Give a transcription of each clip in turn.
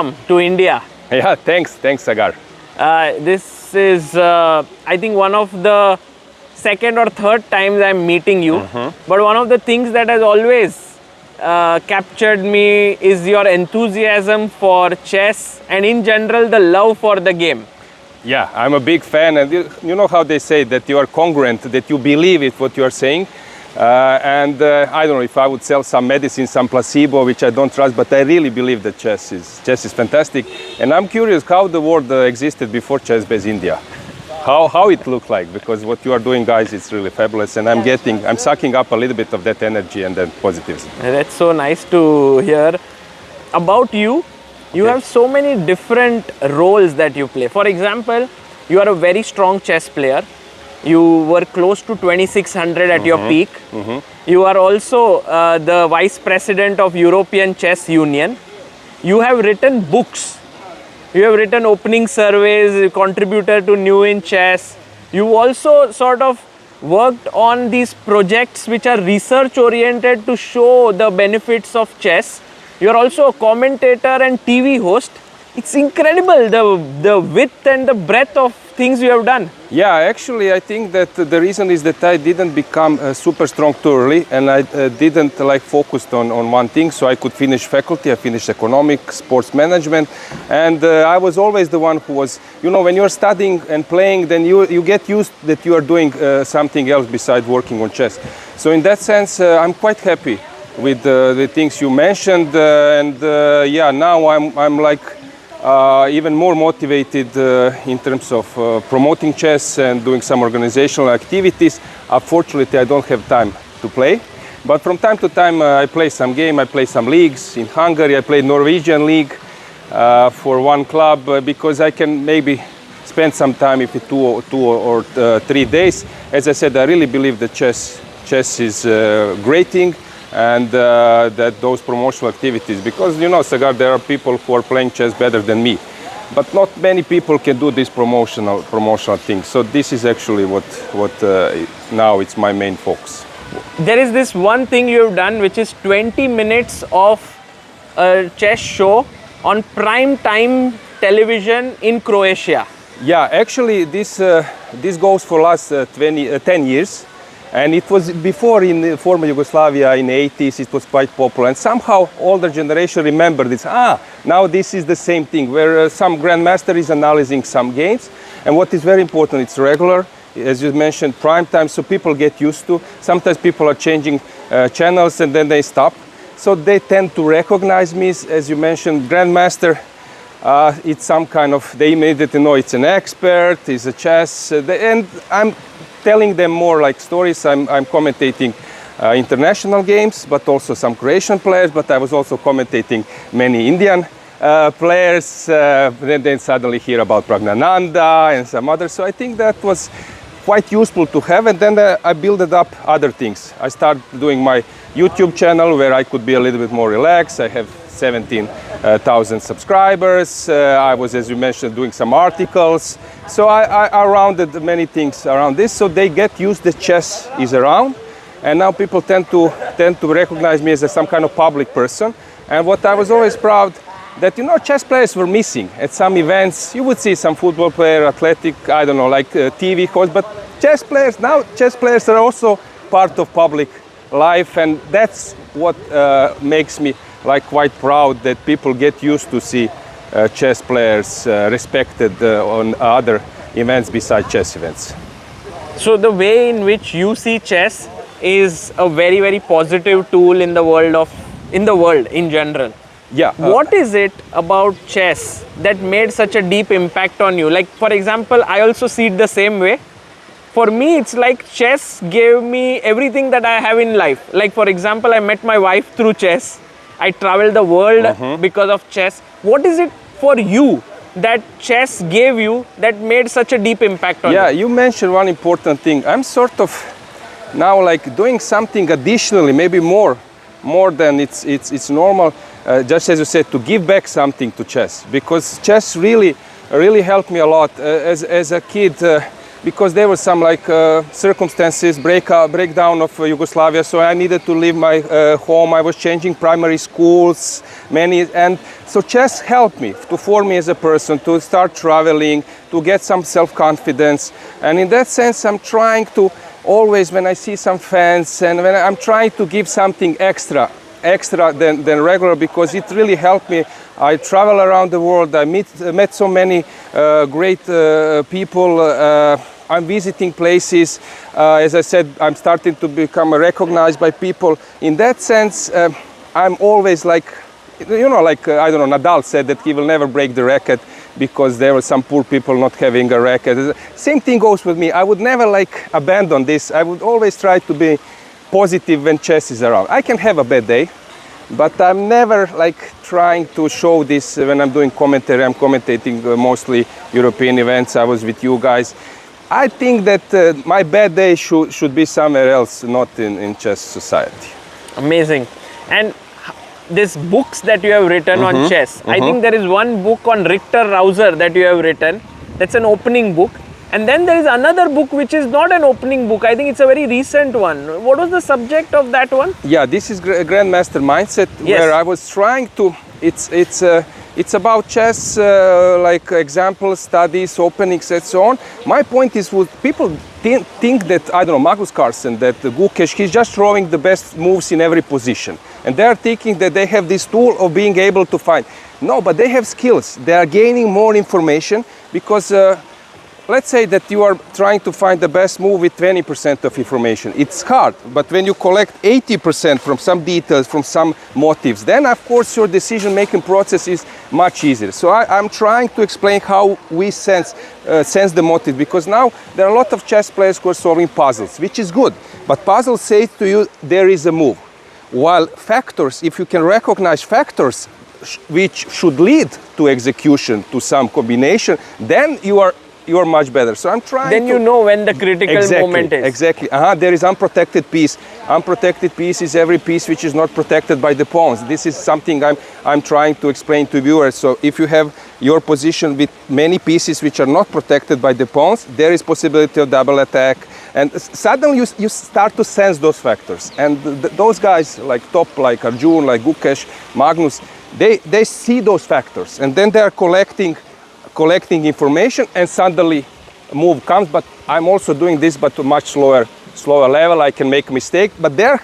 welcome to India. Yeah, thanks, Sagar. This is, I think, one of the second or third times I'm meeting you. But one of the things that has always captured me is your enthusiasm for chess and in general the love for the game. Yeah, I'm a big fan, and you know how they say that you are congruent, that you believe it what you are saying. I don't know if I would sell some medicine, some placebo, which I don't trust, but I really believe that chess is fantastic. And I'm curious how the world existed before ChessBase India. How it looked like, because what you are doing, guys, is really fabulous, and I'm sucking up a little bit of that energy and that positivism. That's so nice to hear. About you, you have so many different roles that you play. For example, you are a very strong chess player. You were close to 2600 at your peak. You are also the vice president of European Chess Union. You have written books. You have written opening surveys, contributor to New in Chess. You also sort of worked on these projects which are research oriented to show the benefits of chess. You are also a commentator and TV host. It's incredible the width and the breadth of things you have done. Yeah, actually I think that the reason is that I didn't become super strong too early, and I didn't focus on one thing, so I could finish faculty. I finished economics, sports management, and I was always the one who was, you know, when you're studying and playing, then you get used that you are doing something else besides working on chess. So in that sense, I'm quite happy with the things you mentioned, yeah, now I'm like even more motivated in terms of promoting chess and doing some organizational activities. Unfortunately, I don't have time to play, but from time to time I play some game. I play some leagues in Hungary. I play Norwegian league for one club because I can maybe spend some time if it's two or 3 days. As I said, I really believe that chess is a great thing, and that those promotional activities, because you know, Sagar, there are people who are playing chess better than me, but not many people can do these promotional things. So this is actually what now it's my main focus. There is this one thing you have done, which is 20 minutes of a chess show on prime time television in Croatia. Yeah, actually this goes for last 10 years. And it was before in the former Yugoslavia in the 80s, it was quite popular. And somehow older generation remember this. Now this is the same thing, where some grandmaster is analyzing some games. And what is very important, it's regular, as you mentioned, prime time, so people get used to. Sometimes people are changing channels and then they stop. So they tend to recognize me, as you mentioned, grandmaster. It's some kind of, they immediately know it's an expert, it's a chess, and I'm telling them more like stories. I'm commentating international games, but also some Croatian players, but I was also commentating many Indian players, then suddenly hear about Pragnananda and some others. So I think that was quite useful to have, and then I built up other things. I started doing my YouTube channel where I could be a little bit more relaxed. I have 17,000 subscribers. I was, as you mentioned, doing some articles. So I rounded many things around this, so they get used that chess is around, and now people tend to recognize me as some kind of public person. And what I was always proud that, you know, chess players were missing at some events. You would see some football player, athletic, I don't know, like TV host, but chess players are also part of public life, and that's what makes me like quite proud that people get used to see chess players respected on other events besides chess events. So the way in which you see chess is a very, very positive tool in the world in general. Yeah. What is it about chess that made such a deep impact on you? Like, for example, I also see it the same way. For me, it's like chess gave me everything that I have in life. Like, for example, I met my wife through chess. I traveled the world because of chess. What is it for you that chess gave you that made such a deep impact on you? Yeah, you mentioned one important thing. I'm sort of now like doing something additionally, maybe more than it's normal. Just as you said, to give back something to chess, because chess really helped me a lot. As a kid, because there were some like circumstances, breakdown of Yugoslavia. So I needed to leave my home. I was changing primary schools, and so chess helped me to form me as a person, to start traveling, to get some self-confidence. And in that sense, I'm trying to always, when I see some fans, and when I'm trying to give something extra than regular, because it really helped me. I travel around the world. I met so many great people. I'm visiting places. As I said, I'm starting to become recognized by people. In that sense, I'm always like, I don't know, Nadal said that he will never break the racket because there were some poor people not having a racket. Same thing goes with me. I would never abandon this. I would always try to be positive when chess is around. I can have a bad day, but I'm never trying to show this when I'm doing commentary. I'm commentating mostly European events. I was with you guys. I think that my bad day should be somewhere else, not in chess society. Amazing. And these books that you have written on chess, I think there is one book on Richter Rouser that you have written. That's an opening book. And then there is another book which is not an opening book. I think it's a very recent one. What was the subject of that one? Yeah, this is Grandmaster Mindset, where I was trying to. It's about chess, example studies, openings, and so on. My point is, people think that, I don't know, Magnus Carlsen, that Gukesh, he's just throwing the best moves in every position. And they're thinking that they have this tool of being able to find. No, but they have skills. They are gaining more information because let's say that you are trying to find the best move with 20% of information. It's hard, but when you collect 80% from some details, from some motives, then of course your decision-making process is much easier. So I'm trying to explain how we sense the motive, because now there are a lot of chess players who are solving puzzles, which is good. But puzzles say to you there is a move. While factors, if you can recognize factors which should lead to execution, to some combination, then you are much better. So I'm trying. Then you know when the critical moment is. Exactly. There is unprotected piece. Unprotected piece is every piece which is not protected by the pawns. This is something I'm trying to explain to viewers. So if you have your position with many pieces which are not protected by the pawns, there is possibility of double attack. And suddenly you start to sense those factors. And those guys like Arjun, like Gukesh, Magnus, they see those factors. And then they are collecting information, and suddenly a move comes. But I'm also doing this, but to much slower level. I can make a mistake, but they're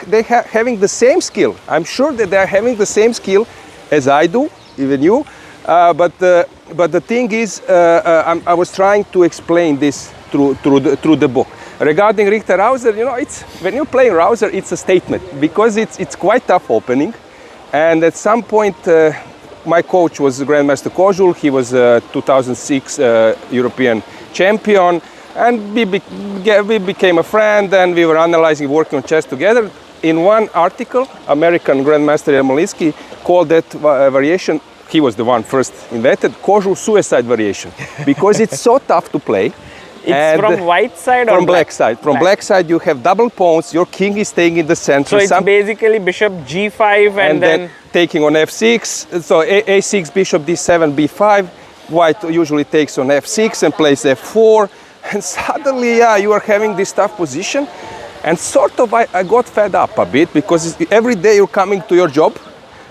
having the same skill. I'm sure that they're having the same skill as I do, even you. But the thing is, I was trying to explain this through the book. Regarding Richter Rouser, it's when you play Rouser, it's a statement, because it's quite tough opening, and at some point. My coach was Grandmaster Kozul. He was a 2006 European champion, and we became a friend, and we were analyzing, working on chess together. In one article, American Grandmaster Alojzije called that variation, he was the one first invented, Kozul suicide variation, because it's so tough to play. It's from white side or from black side? From black side, you have double pawns. Your king is staying in the center. So it's basically bishop g5 and then taking on f6. So a6, bishop d7, b5. White usually takes on f6 and plays f4. And suddenly, you are having this tough position. And sort of, I got fed up a bit, because every day you're coming to your job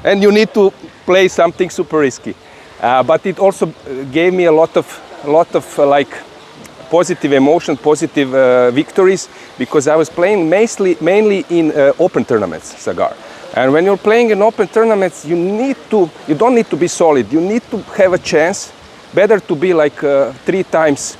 and you need to play something super risky. But it also gave me a lot of positive emotion, positive victories, because I was playing mainly in open tournaments, Sagar. And when you're playing in open tournaments, you don't need to be solid. You need to have a chance. Better to be 3 times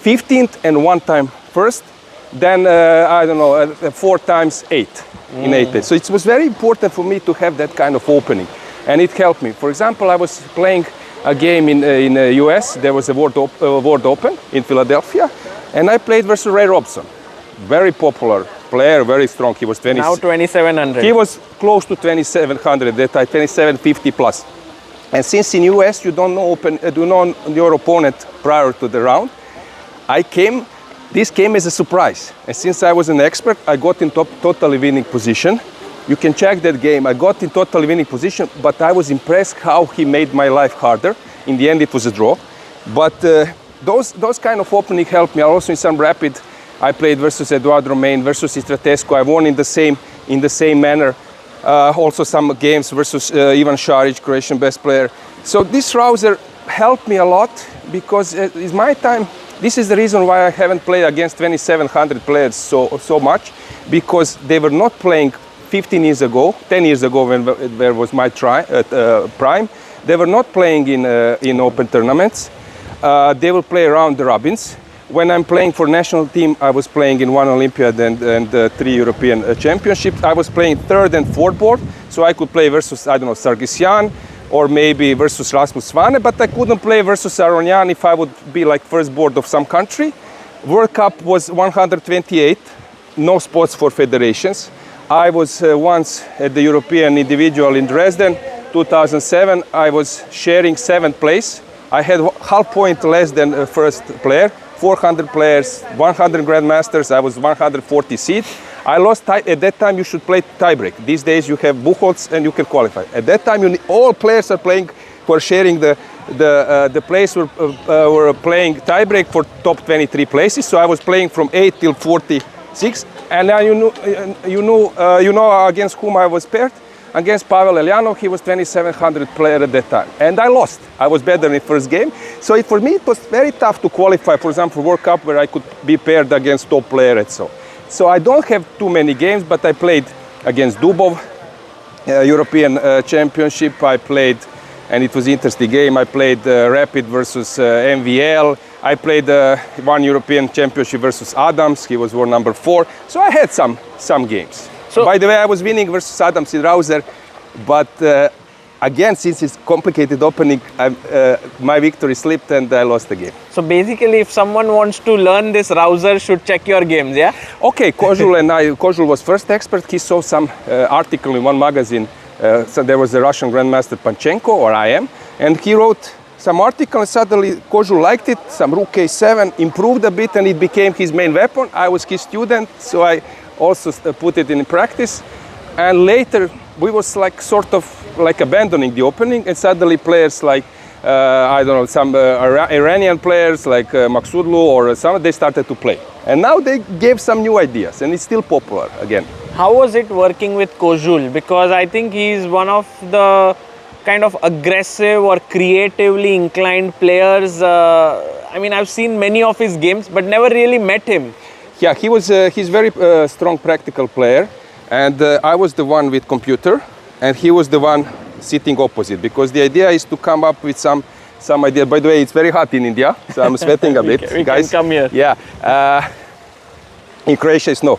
15th and 1 time first than 4 times 8 in 8 days. So it was very important for me to have that kind of opening, and it helped me. For example, I was playing a game in US. There was a World Open in Philadelphia, and I played versus Ray Robson. Very popular player, very strong. He was now 2700. He was close to 2700 that time, 2750 plus. And since in US you don't know your opponent prior to the round, this came as a surprise. And since I was an expert, I got in totally winning position. You can check that game. I got in totally winning position, but I was impressed how he made my life harder. In the end, it was a draw. But those kind of opening helped me. Also in some rapid, I played versus Eduardo Romain, versus Stratescu. I won in the same manner. Also some games versus Ivan Šarić, Croatian best player. So this rouser helped me a lot because it's my time. This is the reason why I haven't played against 2,700 players so much, because they were not playing 15 years ago, 10 years ago when there was my prime. They were not playing in open tournaments. They will play around the robins. When I'm playing for national team, I was playing in one Olympiad and 3 European championships. I was playing third and fourth board, so I could play versus, I don't know, Sargsyan, or maybe versus Rasmus Svane, but I couldn't play versus Aronian if I would be like first board of some country. World Cup was 128, no spots for federations. I was once at the European individual in Dresden, 2007. I was sharing 7th place. I had half point less than a first player. 400 players, 100 grandmasters. I was 140 seed. I lost at that time. You should play tiebreak. These days you have Buchholz and you can qualify. At that time, all players are playing, who are sharing the place were playing tiebreak for top 23 places. So I was playing from 8 till 46, and now you know against whom I was paired. Against Pavel Elyanov, he was 2,700 player at that time. And I lost. I was better in the first game. So for me, it was very tough to qualify, for example, World Cup, where I could be paired against top player and so. So I don't have too many games, but I played against Dubov, European Championship. I played, and it was an interesting game, I played Rapid versus MVL. I played one European Championship versus Adams. He was world number 4. So I had some games. So, by the way, I was winning versus Adams in rouser, but again, since it's complicated opening, my victory slipped and I lost the game. So basically, if someone wants to learn this rouser, should check your games, yeah? Okay, Kozul was first expert. He saw some article in one magazine. So there was a Russian grandmaster Panchenko, or IM, and he wrote some article, and suddenly Kozul liked it. Some rook a7 improved a bit, and it became his main weapon. I was his student, so I also put it in practice, and later we was like sort of like abandoning the opening, and suddenly players like I don't know, some Iranian players like Maksudlu or some, they started to play, and now they gave some new ideas, and it's still popular again. How was it working with Kozul? Because I think he's one of the kind of aggressive or creatively inclined players. I mean, I've seen many of his games, but never really met him. Yeah, he's very strong practical player, and I was the one with computer, and he was the one sitting opposite, because the idea is to come up with some idea. By the way, it's very hot in India, so I'm sweating a bit. We guys can come here. Yeah, in Croatia it's no.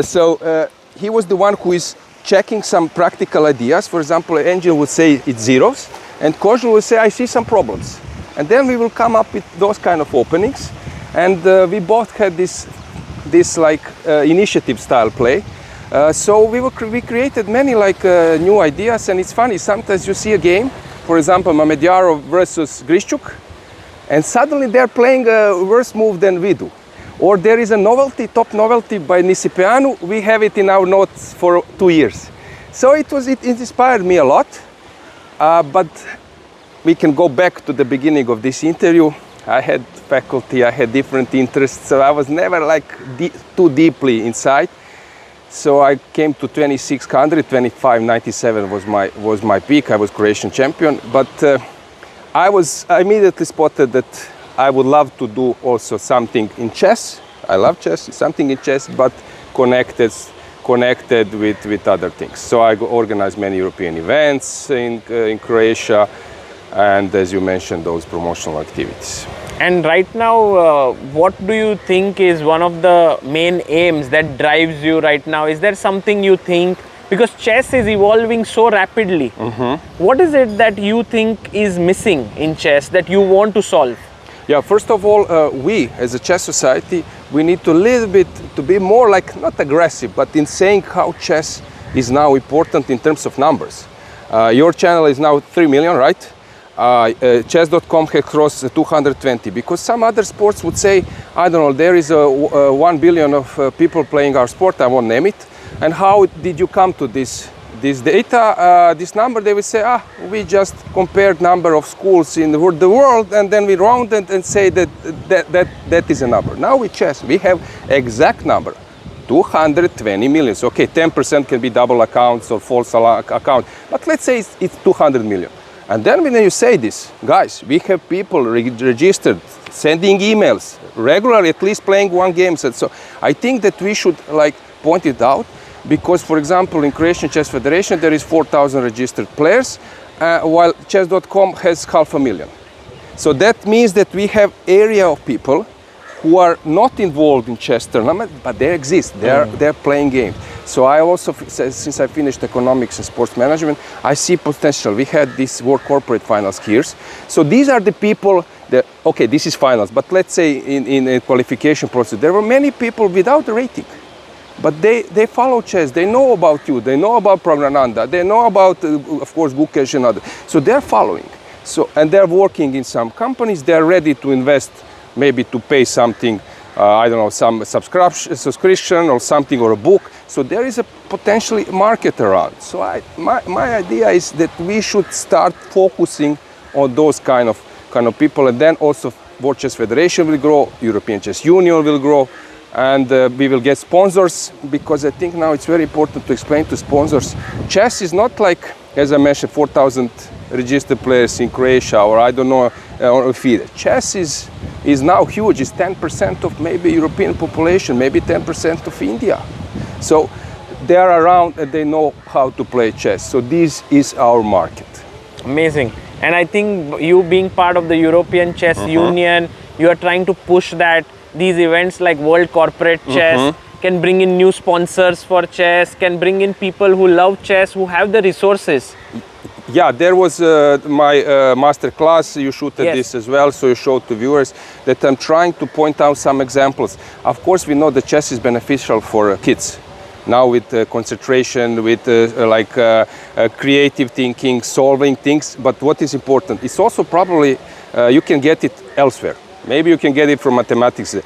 So he was the one who is checking some practical ideas. For example, an engine would say it's zeros, and Kozul will say I see some problems, and then we will come up with those kind of openings, and we both had this like initiative style play. So we created many like new ideas, and it's funny, sometimes you see a game, for example, Mamedyarov versus Grishchuk, and suddenly they're playing a worse move than we do. Or there is a novelty, top novelty by Nisipeanu, we have it in our notes for 2 years. So it inspired me a lot, but we can go back to the beginning of this interview. I had faculty, I had different interests, so I was never like too deeply inside. So I came to 2600, 2597 was my peak. I was Croatian champion, but I immediately spotted that I would love to do also something in chess. I love chess, something in chess, but connected with other things. So I organized many European events in Croatia, and as you mentioned, those promotional activities. And right now, what do you think is one of the main aims that drives you right now? Is there something you think, because chess is evolving so rapidly, what is it that you think is missing in chess that you want to solve? Yeah, first of all, we as a chess society, we need to be more like, not aggressive, but in saying how chess is now important in terms of numbers. Your channel is now 3 million, right? Chess.com has crossed 220, because some other sports would say, I don't know, there is 1 billion of people playing our sport, I won't name it, and how did you come to this this data, this number, they will say, we just compared number of schools in the world, and then we round it and say that is a number. Now with chess, we have exact number, 220 million. So, okay, 10% can be double accounts or false account, but let's say it's 200 million. And then when you say this, guys, we have people registered, sending emails regularly, at least playing one game. So I think that we should point it out, because, for example, in Croatian Chess Federation, there is 4,000 registered players, while chess.com has 500,000. So that means that we have area of people who are not involved in chess tournament, but they exist. They're playing games. So I also, since I finished economics and sports management, I see potential. We had these World Corporate Finals here. So these are the people that, okay, this is finals, but let's say in a qualification process, there were many people without a rating. But they follow chess, they know about you, they know about Pragnananda, they know about, of course, Gukesh and others. So they're following. So, and they're working in some companies, they're ready to invest, maybe to pay something, I don't know, some subscription or something, or a book. So there is a potentially market around. So my idea is that we should start focusing on those kind of people, and then also World Chess Federation will grow, European Chess Union will grow, and we will get sponsors, because I think now it's very important to explain to sponsors, chess is not like, as I mentioned, 4,000 registered players in Croatia, or I don't know, or FIDE. Chess is now huge. It's 10% of maybe European population, maybe 10% of India. So they are around and they know how to play chess. So this is our market. Amazing. And I think you being part of the European Chess Union, you are trying to push that these events like World Corporate Chess can bring in new sponsors for chess, can bring in people who love chess, who have the resources. Yeah, there was my master class, you shoot at this as well, so you showed to viewers that I'm trying to point out some examples. Of course, we know that chess is beneficial for kids. Now with concentration, with creative thinking, solving things, but what is important, it's also probably, you can get it elsewhere. Maybe you can get it from mathematics.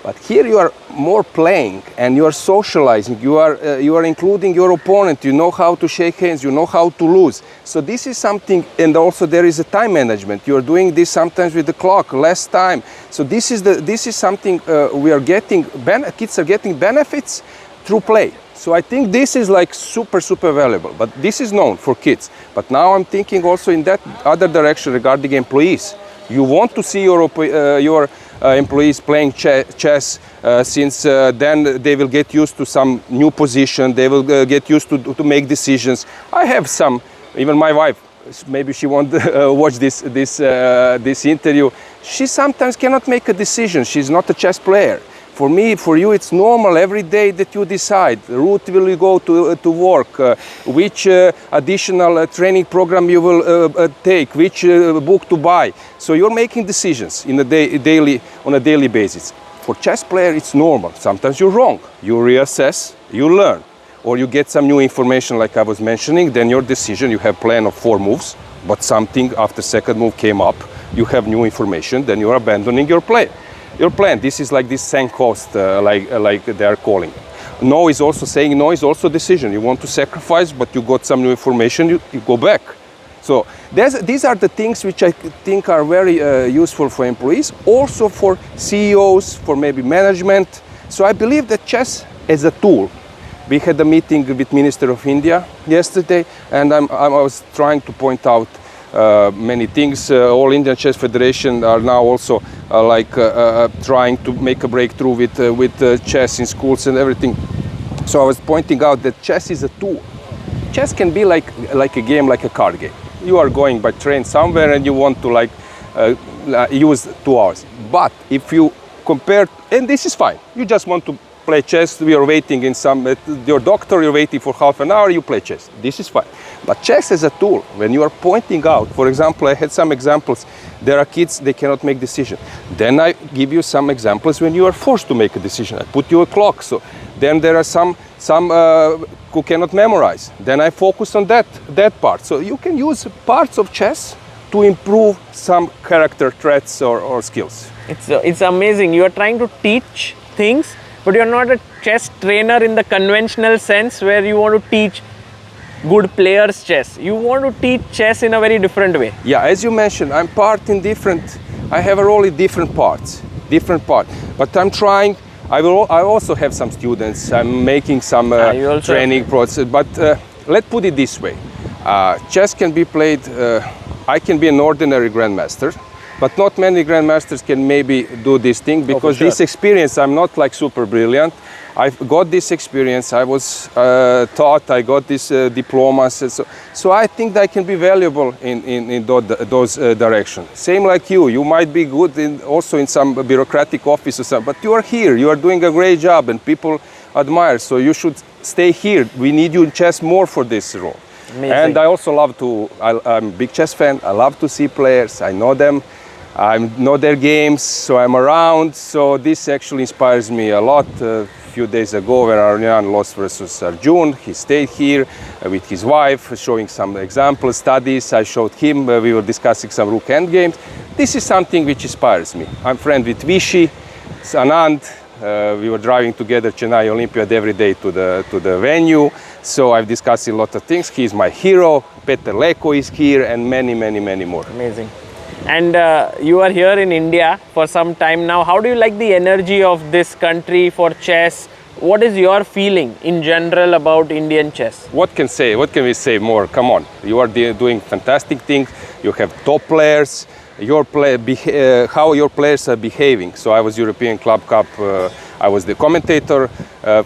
But here you are more playing and you are socializing, you are including your opponent, you know how to shake hands, you know how to lose. So this is something, and also there is a time management. You are doing this sometimes with the clock, less time. So this is something we are getting, kids are getting benefits through play. So I think this is like super valuable, but this is known for kids. But now I'm thinking also in that other direction regarding employees. You want to see your employees playing chess, since then they will get used to some new position, they will get used to make decisions. I have some, even my wife, maybe she won't watch this interview, she sometimes cannot make a decision, she's not a chess player. For me, for you, it's normal every day that you decide the route will you go to work, which additional training program you will take, which book to buy. So you're making decisions on a daily basis. For chess player, it's normal. Sometimes you're wrong. You reassess, you learn, or you get some new information like I was mentioning. Then your decision, you have plan of 4 moves, but something after second move came up. You have new information. Then you are abandoning your play. Your plan, this is like this sunk cost, like they are calling. No is also saying, no is also decision. You want to sacrifice, but you got some new information, you go back. So these are the things which I think are very useful for employees, also for CEOs, for maybe management. So I believe that chess as a tool. We had a meeting with Minister of India yesterday, and I was trying to point out many things. All Indian Chess Federation are now also trying to make a breakthrough with chess in schools and everything. So I was pointing out that chess is a tool. Chess can be like a game, like a card game. You are going by train somewhere and you want to use 2 hours. But if you compare, and this is fine, you just want to play chess, we are waiting in your doctor, you're waiting for half an hour, you play chess. This is fine. But chess as a tool, when you are pointing out, for example, I had some examples, there are kids, they cannot make decisions. Then I give you some examples when you are forced to make a decision. I put you a clock. So then there are some who cannot memorize. Then I focus on that part. So you can use parts of chess to improve some character traits or skills. It's amazing. You are trying to teach things, but you're not a chess trainer in the conventional sense where you want to teach good players chess. You want to teach chess in a very different way. Yeah, as you mentioned, I'm part in different, I have a role in different parts. But I'm trying, I also have some students, I'm making some training process, but let's put it this way. Chess can be played, I can be an ordinary grandmaster, but not many grandmasters can maybe do this thing because this experience, I'm not like super brilliant. I've got this experience, I was taught, I got these diplomas, and so I think that I can be valuable in those directions. Same like you might be good also in some bureaucratic office or something, but you are here, you are doing a great job and people admire, so you should stay here. We need you in chess more for this role. Amazing. And I also love to, I'm a big chess fan, I love to see players, I know them, I know their games, so I'm around, so this actually inspires me a lot. Few days ago when Arjan lost versus Arjun, he stayed here with his wife, showing some example studies. I showed him, we were discussing some rook endgames. This is something which inspires me. I'm friend with Vishy, Anand. We were driving together Chennai Olympiad every day to the venue. So I've discussed a lot of things. He's my hero. Peter Leko is here and many more. Amazing. And you are here in India for some time now. How do you like the energy of this country for chess? What is your feeling in general about Indian chess? What can we say more? Come on, you are doing fantastic things. You have top players. How your players are behaving. So I was European Club Cup. I was the commentator.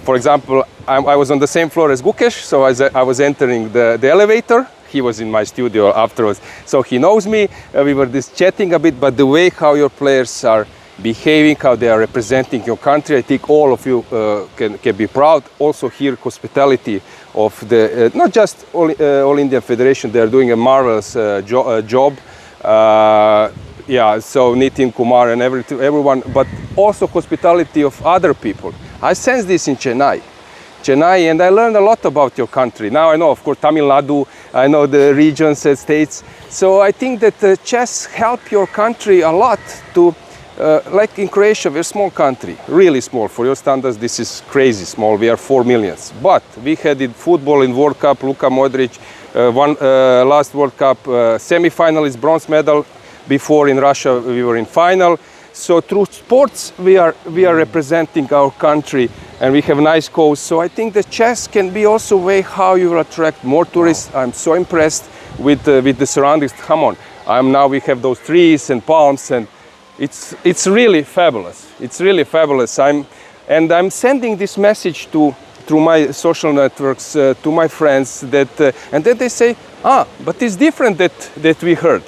For example, I was on the same floor as Gukesh. So I was entering the elevator. He was in my studio afterwards, so he knows me. We were just chatting a bit, but the way how your players are behaving, how they are representing your country, I think all of you can be proud. Also here, hospitality of the, not just All Indian Federation, they are doing a marvelous job. Yeah, so Nitin, Kumar and everyone, but also hospitality of other people. I sense this in Chennai, and I learned a lot about your country. Now I know, of course, Tamil Nadu, I know the regions and states. So I think that chess help your country a lot to, like in Croatia, we're a small country, really small. For your standards, this is crazy small. We are 4 million. But we had in football in World Cup, Luka Modric, last World Cup, semi-finalist, bronze medal. Before in Russia, we were in final. So through sports, we are representing our country, and we have nice cause. So I think the chess can be also a way how you will attract more tourists. Wow. I'm so impressed with the surroundings. Come on, we have those trees and palms, and it's really fabulous. It's really fabulous. I'm sending this message through my social networks to my friends that, and then they say, but it's different that we heard.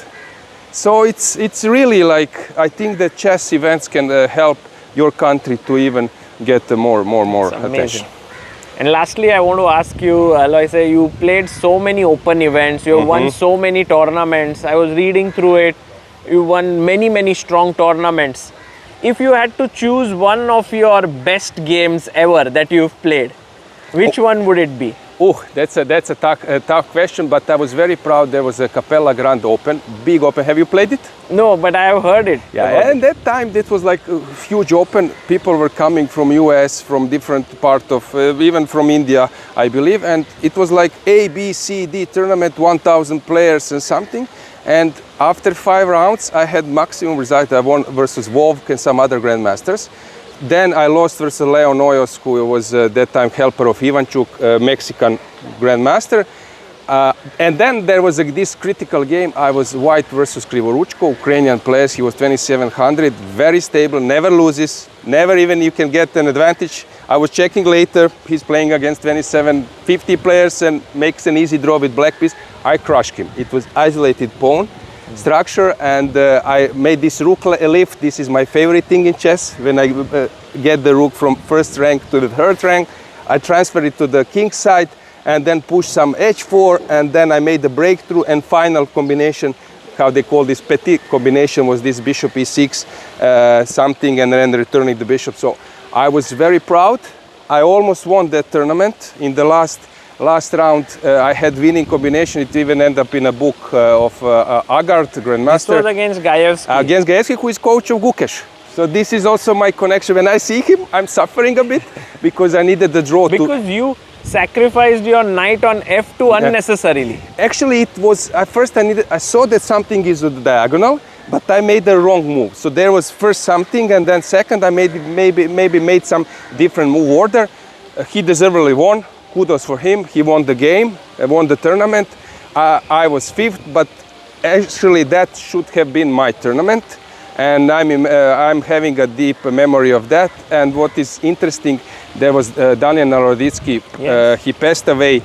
So it's really like, I think that chess events can help your country to even get more attention. And lastly, I want to ask you, Alojzije, you played so many open events, you won so many tournaments. I was reading through it, you won many strong tournaments. If you had to choose one of your best games ever that you've played, which one would it be? Oh, that's a tough question, but I was very proud. There was a Capella Grand Open, big open. Have you played it? No, but I have heard it. Yeah, and that time it was like a huge open. People were coming from US, from different part of, even from India, I believe. And it was like A, B, C, D tournament, 1,000 players and something. And after 5 rounds, I had maximum result. I won versus Vovk and some other grandmasters. Then I lost versus Leon Hoyos, who was that time helper of Ivanchuk, Mexican grandmaster. And then there was this critical game. I was white versus Krivoruchko, Ukrainian players. He was 2700, very stable, never loses, never even you can get an advantage. I was checking later, he's playing against 2750 players and makes an easy draw with black piece. I crushed him. It was isolated pawn structure, and I made this rook lift. This is my favorite thing in chess. When I get the rook from first rank to the third rank, I transfer it to the king side and then push some h4, and then I made the breakthrough and final combination, how they call this petit combination, was this bishop e6 something, and then returning the bishop. So I was very proud. I almost won that tournament. In the last round, I had winning combination. It even ended up in a book of Agard, grandmaster. This was against Gaevsky. Against Gaevsky, who is coach of Gukesh. So this is also my connection. When I see him, I'm suffering a bit because I needed the draw. Because you sacrificed your knight on f2 unnecessarily. Actually, it was at first I saw that something is on the diagonal, but I made the wrong move. So there was first something, and then second I maybe made some different move order. He deservedly won. Kudos for him. He won the game, won the tournament. I was fifth, but actually that should have been my tournament, and I'm having a deep memory of that. And what is interesting, there was Daniel Alojzije. Yes. He passed away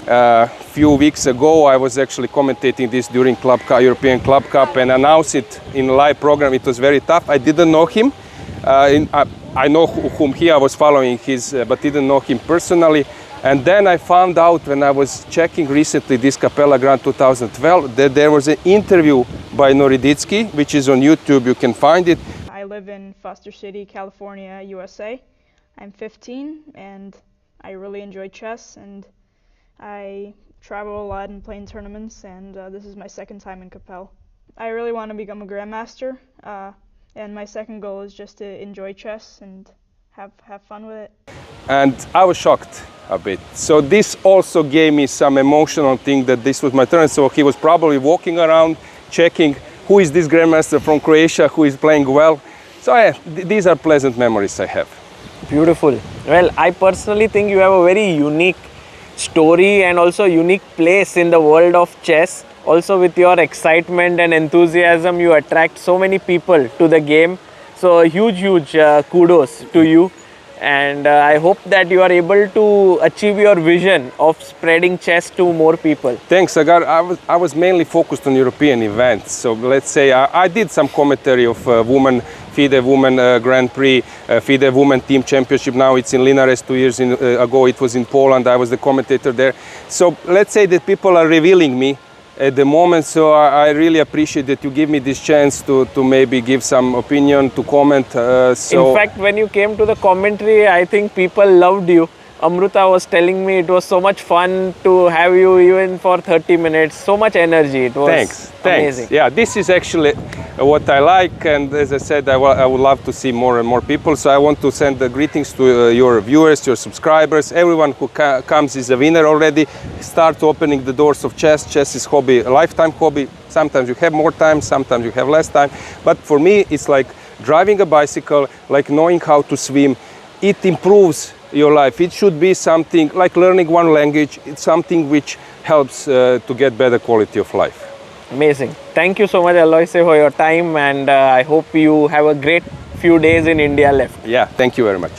a few weeks ago. I was actually commentating this during European Club Cup and announced it in a live program. It was very tough. I didn't know him. I know whom I was following but didn't know him personally. And then I found out when I was checking recently this Capella Grand 2012 that there was an interview by Noriditsky, which is on YouTube. You can find it. I live in Foster City, California, USA. I'm 15 and I really enjoy chess, and I travel a lot and play in tournaments, and this is my second time in Capella. I really want to become a grandmaster, and my second goal is just to enjoy chess and have fun with it. And I was shocked a bit. So this also gave me some emotional thing that this was my turn. So he was probably walking around checking who is this grandmaster from Croatia who is playing well. So yeah, these are pleasant memories I have. Beautiful. Well, I personally think you have a very unique story and also unique place in the world of chess. Also with your excitement and enthusiasm, you attract so many people to the game. So huge kudos to you. And I hope that you are able to achieve your vision of spreading chess to more people. Thanks, Sagar. I was mainly focused on European events. So let's say I did some commentary of FIDE Women Grand Prix, FIDE Women Team Championship. Now it's in Linares. 2 years ago it was in Poland. I was the commentator there. So let's say that people are revealing me at the moment, so I really appreciate that you give me this chance to maybe give some opinion, to comment. In fact, when you came to the commentary, I think people loved you. Amruta was telling me it was so much fun to have you even for 30 minutes. So much energy. It was amazing. Yeah, this is actually what I like, and as I said, I would love to see more and more people. So I want to send the greetings to your viewers, your subscribers, everyone who comes is a winner already. Start opening the doors of chess. Chess is hobby, a lifetime hobby. Sometimes you have more time, sometimes you have less time. But for me, it's like driving a bicycle, like knowing how to swim. It improves your life. It should be something like learning one language. It's something which helps to get better quality of life. Amazing. Thank you so much, Alojzije, for your time, and I hope you have a great few days in India left. Yeah, thank you very much.